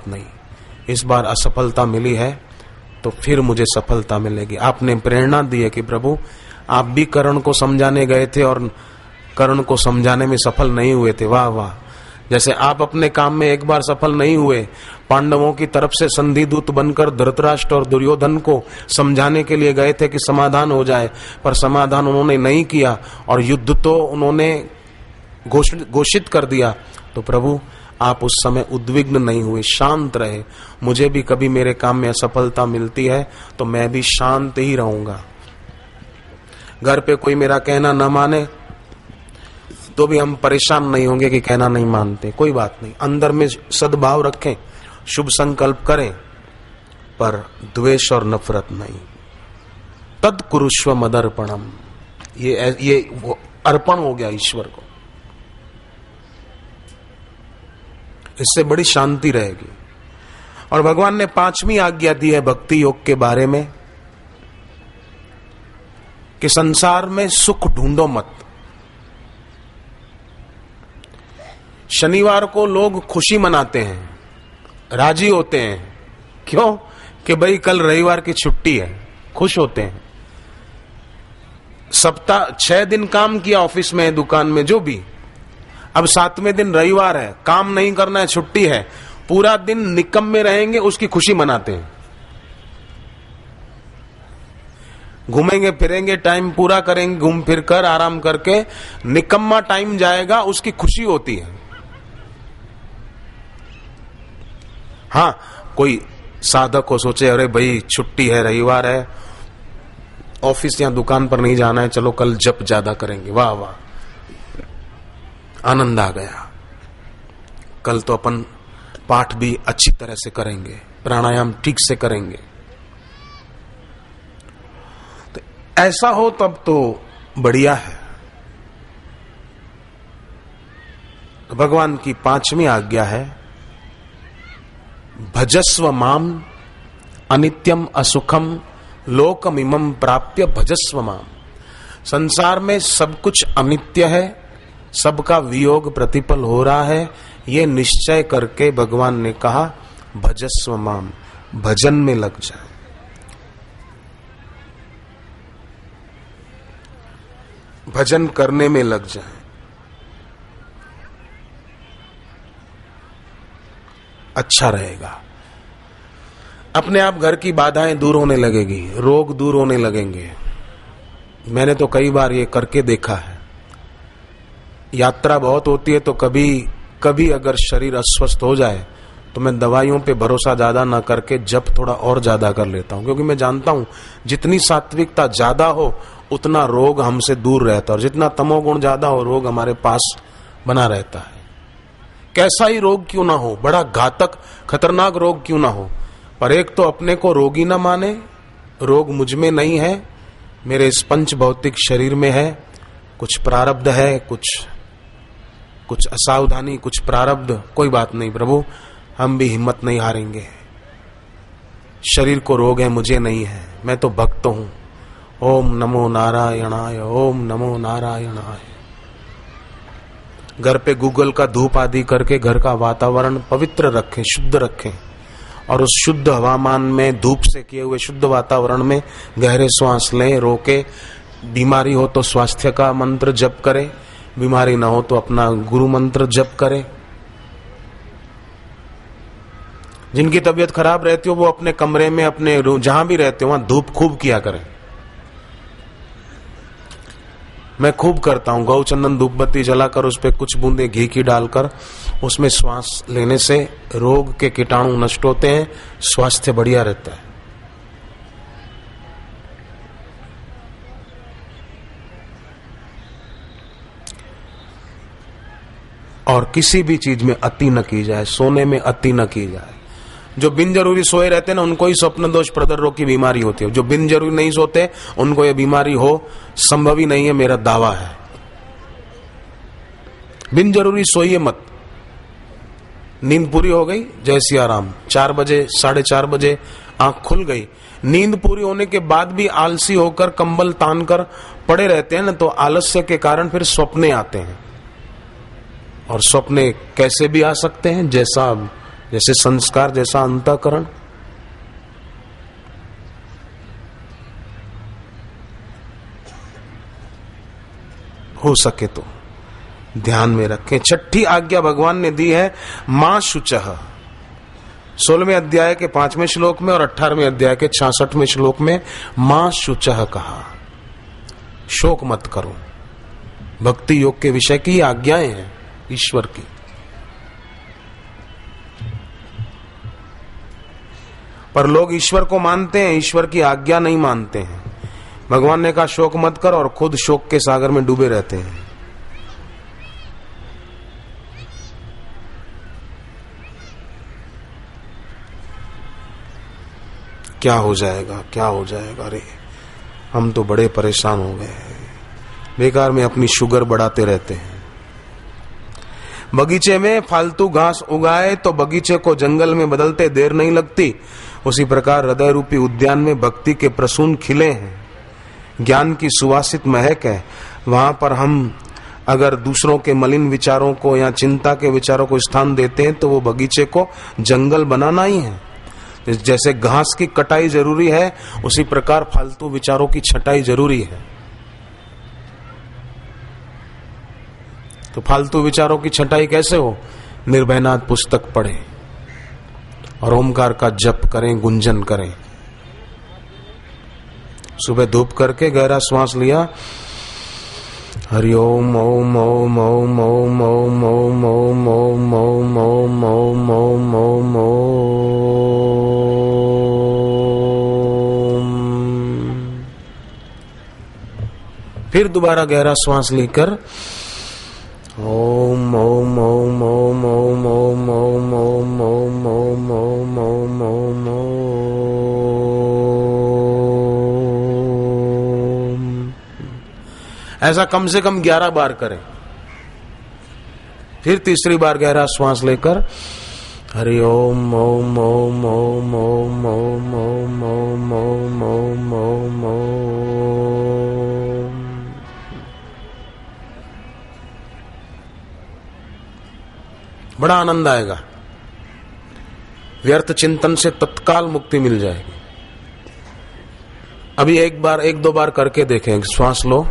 बात नहीं, इस बार असफलता मिली है तो फिर मुझे सफलता मिलेगी। आपने प्रेरणा दी है कि प्रभु आप भी कर्ण को समझाने गए थे और कर्ण को समझाने में सफल नहीं हुए थे। वाह वाह, जैसे आप अपने काम में एक बार सफल नहीं हुए, पांडवों की तरफ से संधि दूत बनकर धृतराष्ट्र और दुर्योधन को समझाने के लिए गए थे कि समाधान हो जाए, पर समाधान उन्होंने नहीं किया और युद्ध तो उन्होंने घोषित कर दिया। तो प्रभु आप उस समय उद्विग्न नहीं हुए, शांत रहे। मुझे भी कभी मेरे काम में असफलता मिलती है तो मैं भी शांत ही रहूंगा। घर पे कोई मेरा कहना न माने तो भी हम परेशान नहीं होंगे कि कहना नहीं मानते, कोई बात नहीं। अंदर में सद्भाव रखें, शुभ संकल्प करें, पर द्वेष और नफरत नहीं। तद कुरुष्व मदर्पणम, ये वो अर्पण हो गया ईश्वर को, इससे बड़ी शांति रहेगी। और भगवान ने 5वीं आज्ञा दी है भक्ति योग के बारे में कि संसार में सुख ढूंढो मत। शनिवार को लोग खुशी मनाते हैं, राजी होते हैं, क्यों? कि भाई कल रविवार की छुट्टी है, खुश होते हैं। सप्ताह 6 दिन काम किया ऑफिस में, दुकान में, जो भी, अब 7वें दिन रविवार है, काम नहीं करना है, छुट्टी है, पूरा दिन निकम्मे रहेंगे, उसकी खुशी मनाते हैं। घूमेंगे फिरेंगे, टाइम पूरा करेंगे, घूम फिर कर आराम करके, निकम्मा टाइम जाएगा, उसकी खुशी होती है। हाँ, कोई साधक को सोचे अरे भाई छुट्टी है, रविवार है, ऑफिस या दुकान पर नहीं जाना है, चलो कल जप ज्यादा करेंगे, वाह वाह, आनंद आ गया, कल तो अपन पाठ भी अच्छी तरह से करेंगे, प्राणायाम ठीक से करेंगे। तो ऐसा हो तब तो बढ़िया है। तो भगवान की 5वीं आज्ञा है भजस्व माम अनित्यम असुखम लोकमिमं प्राप्य भजस्व माम। संसार में सब कुछ अनित्य है, सबका वियोग प्रतिपल हो रहा है, ये निश्चय करके भगवान ने कहा भजस्व माम, भजन में लग जाए। भजन करने में लग जाए। अच्छा रहेगा। अपने आप घर की बाधाएं दूर होने लगेगी, रोग दूर होने लगेंगे। मैंने तो कई बार ये करके देखा है। यात्रा बहुत होती है तो कभी अगर शरीर अस्वस्थ हो जाए तो मैं दवाइयों पे भरोसा ज्यादा ना करके जप थोड़ा और ज्यादा कर लेता हूं, क्योंकि मैं जानता हूं जितनी सात्विकता ज्यादा हो उतना रोग हमसे दूर रहता है, और जितना तमोगुण ज्यादा हो रोग हमारे पास बना रहता है। कैसा ही रोग क्यों ना हो, बड़ा घातक खतरनाक रोग क्यों ना हो, पर एक तो अपने को रोगी ना माने, रोग मुझ में नहीं है, मेरे इस पंच भौतिक शरीर में है, कुछ प्रारब्ध है, कुछ असावधानी, कुछ प्रारब्ध, कोई बात नहीं प्रभु, हम भी हिम्मत नहीं हारेंगे। शरीर को रोग है, मुझे नहीं है, मैं तो भक्त हूं। ओम नमो नारायणाय, ओम नमो नारायणाय। घर पे गूगल का धूप आदि करके घर का वातावरण पवित्र रखें, शुद्ध रखें, और उस शुद्ध हवामान में, धूप से किए हुए शुद्ध वातावरण में गहरे श्वास लें, रोके। बीमारी हो तो स्वास्थ्य का मंत्र जप करें, बीमारी ना हो तो अपना गुरु मंत्र जप करें। जिनकी तबीयत खराब रहती हो वो अपने कमरे में, अपने जहां भी रहते हो वहां धूप खूब किया करें। मैं खूब करता हूं, गौ चंदन धूप बत्ती जलाकर उस पर कुछ बूंदे घी की डालकर उसमें श्वास लेने से रोग के कीटाणु नष्ट होते हैं, स्वास्थ्य बढ़िया रहता है। और किसी भी चीज में अति न की जाए, सोने में अति न की जाए। जो बिन जरूरी सोए रहते हैं ना उनको ही स्वप्न दोष प्रदर रोग की बीमारी होती है। जो बिन जरूरी नहीं सोते उनको ये बीमारी हो संभव ही नहीं है, मेरा दावा है। बिन जरूरी सोइए मत। नींद पूरी हो गई, जय सिया राम, 4 बजे 4:30 बजे आंख खुल गई, नींद पूरी होने के बाद भी आलसी होकर कंबल तान कर पड़े रहते हैं ना, तो आलस्य के कारण फिर स्वप्ने आते हैं। और स्वप्ने कैसे भी आ सकते हैं, जैसा जैसे संस्कार जैसा अंतःकरण। हो सके तो ध्यान में रखें। छठी आज्ञा भगवान ने दी है मां शुचः। 16वें अध्याय के 5वें श्लोक में और 18वें अध्याय के 66वें श्लोक में मां शुचः कहा। शोक मत करो। भक्ति योग के विषय की आज्ञाएं हैं ईश्वर की। पर लोग ईश्वर को मानते हैं, ईश्वर की आज्ञा नहीं मानते हैं। भगवान ने कहा शोक मत कर और खुद शोक के सागर में डूबे रहते हैं। क्या हो जाएगा, क्या हो जाएगा, अरे हम तो बड़े परेशान हो गए। बेकार में अपनी शुगर बढ़ाते रहते हैं। बगीचे में फालतू घास उगाए तो बगीचे को जंगल में बदलते देर नहीं लगती। उसी प्रकार हृदय रूपी उद्यान में भक्ति के प्रसून खिले हैं, ज्ञान की सुवासित महक है। वहां पर हम अगर दूसरों के मलिन विचारों को या चिंता के विचारों को स्थान देते हैं तो वो बगीचे को जंगल बनाना ही है। जैसे घास की कटाई जरूरी है, उसी प्रकार फालतू विचारों की छटाई जरूरी है। तो फालतू विचारों की छटाई कैसे हो? निर्भयनाथ पुस्तक पढ़ें और ओमकार का जप करें, गुंजन करें। सुबह धूप करके गहरा श्वास लिया, हरि ओम ओम ओम ओम ओम ओम ओम ओम ओम ओम ओम ओम ओम ओम ओम। फिर दोबारा गहरा श्वास लेकर ओम ओम ओम ओम ओम ओम ओम ओम ओम ओम ओम ओम ओम ओम। ऐसा कम से कम 11 बार करें। फिर तीसरी बार गहरा श्वास लेकर हरि ओम ओम ओम ओम ओम ओम ओम ओम ओम ओम ओम ओम। बड़ा आनंद आएगा। व्यर्थ चिंतन से तत्काल मुक्ति मिल जाएगी। अभी एक दो बार करके देखें। श्वास लो,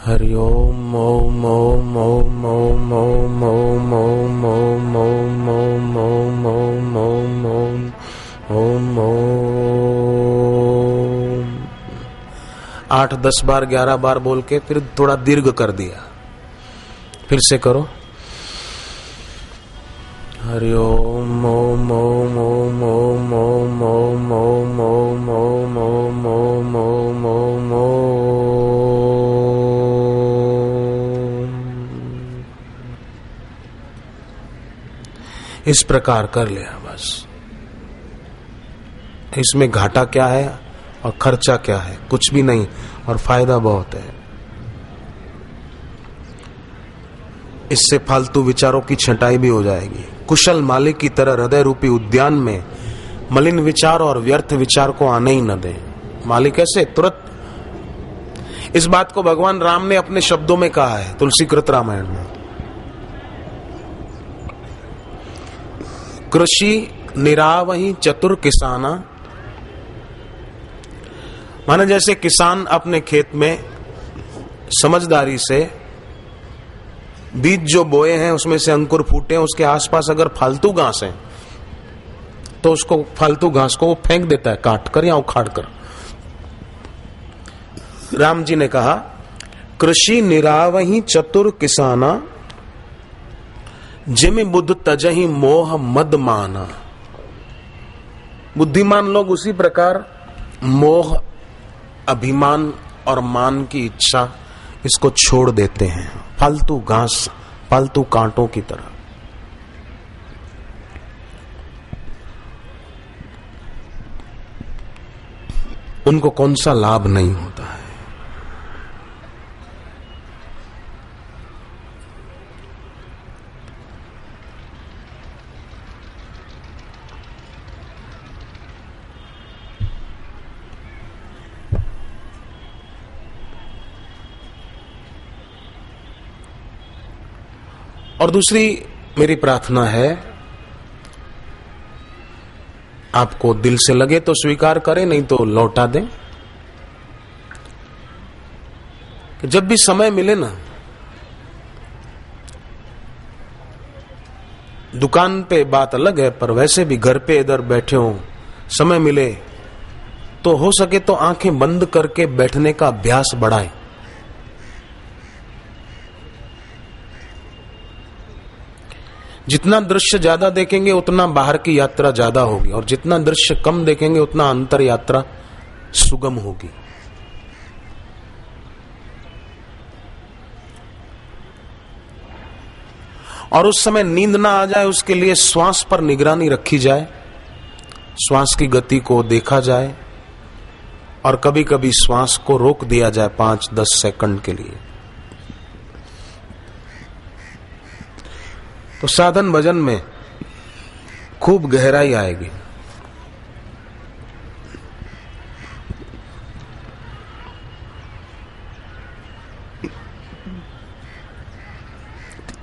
हरि ओम ओम ओम ओम ओम ओम ओम ओम ओम ओम ओम ओम ओम ओम ओम ओम। 8-10 बार 11 बार बोल के फिर थोड़ा दीर्घ कर दिया। फिर से करो, हरि ओम ओम ओम ओम ओम ओम ओम ओम ओम ओम ओम ओम ओम ओम ओम। इस प्रकार कर लिया बस। इसमें घाटा क्या है और खर्चा क्या है? कुछ भी नहीं, और फायदा बहुत है। इससे फालतू विचारों की छंटाई भी हो जाएगी। कुशल मालिक की तरह हृदय रूपी उद्यान में मलिन विचार और व्यर्थ विचार को आने ही न दें। मालिक ऐसे तुरंत। इस बात को भगवान राम ने अपने शब्दों में कहा है तुलसीकृत रामायण में। कृषि निरावहि चतुर किसाना, माने जैसे किसान अपने खेत में समझदारी से बीज जो बोए हैं उसमें से अंकुर फूटे हैं, उसके आसपास अगर फालतू घास है तो उसको फालतू घास को वो फेंक देता है, काट कर या उखाड़ कर। राम जी ने कहा कृषि निरावहि चतुर किसाना, जिमि बुद्ध तजहि मोह मद माना। बुद्धिमान लोग उसी प्रकार मोह, अभिमान और मान की इच्छा इसको छोड़ देते हैं, फालतू घास, फालतू कांटों की तरह। उनको कौन सा लाभ नहीं होता है। और दूसरी मेरी प्रार्थना है आपको दिल से लगे तो स्वीकार करें, नहीं तो लौटा दें। कि जब भी समय मिले ना, दुकान पे बात अलग है, पर वैसे भी घर पे इधर बैठे हो, समय मिले तो हो सके तो आंखें बंद करके बैठने का अभ्यास बढ़ाएं। जितना दृश्य ज्यादा देखेंगे उतना बाहर की यात्रा ज्यादा होगी, और जितना दृश्य कम देखेंगे उतना अंतर यात्रा सुगम होगी। और उस समय नींद ना आ जाए उसके लिए श्वास पर निगरानी रखी जाए, श्वास की गति को देखा जाए, और कभी कभी श्वास को रोक दिया जाए 5-10 सेकंड के लिए। तो साधन भजन में खूब गहराई आएगी।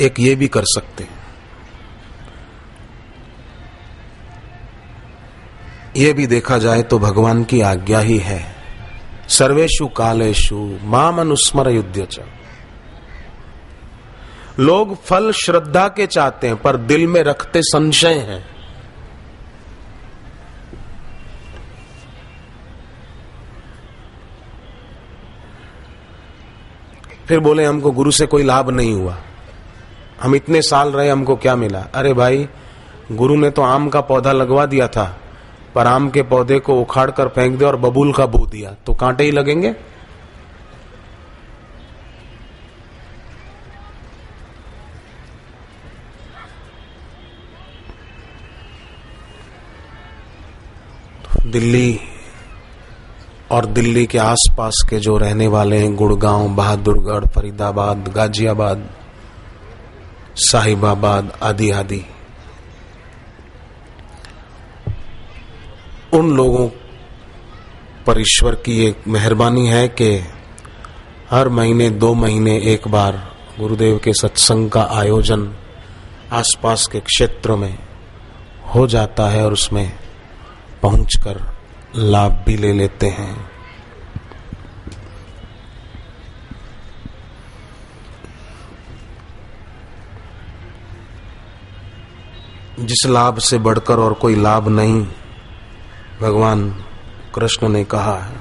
एक ये भी कर सकते हैं, ये भी देखा जाए तो भगवान की आज्ञा ही है, सर्वेषु कालेषु माम अनुस्मर युध्यच। लोग फल श्रद्धा के चाहते हैं पर दिल में रखते संशय हैं। फिर बोले हमको गुरु से कोई लाभ नहीं हुआ, हम इतने साल रहे हमको क्या मिला। अरे भाई, गुरु ने तो आम का पौधा लगवा दिया था, पर आम के पौधे को उखाड़ कर फेंक दिया और बबूल का बो दिया तो कांटे ही लगेंगे। दिल्ली और दिल्ली के आसपास के जो रहने वाले हैं, गुड़गांव, बहादुरगढ़, फरीदाबाद, गाजियाबाद, साहिबाबाद आदि आदि, उन लोगों पर ईश्वर की एक मेहरबानी है कि हर महीने 2 महीने एक बार गुरुदेव के सत्संग का आयोजन आसपास के क्षेत्र में हो जाता है, और उसमें पहुंचकर लाभ भी ले लेते हैं। जिस लाभ से बढ़कर और कोई लाभ नहीं, भगवान कृष्ण ने कहा है।